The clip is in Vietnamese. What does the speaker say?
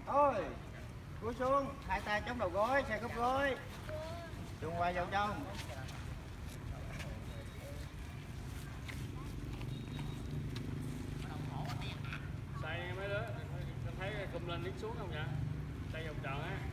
Thôi, cúi xuống, hai tay chống đầu gối, xe khớp gối. Chuông quay vào trong. Xoay mấy đứa, thấy cung lên đứng xuống không vậy? Xoay vòng tròn á.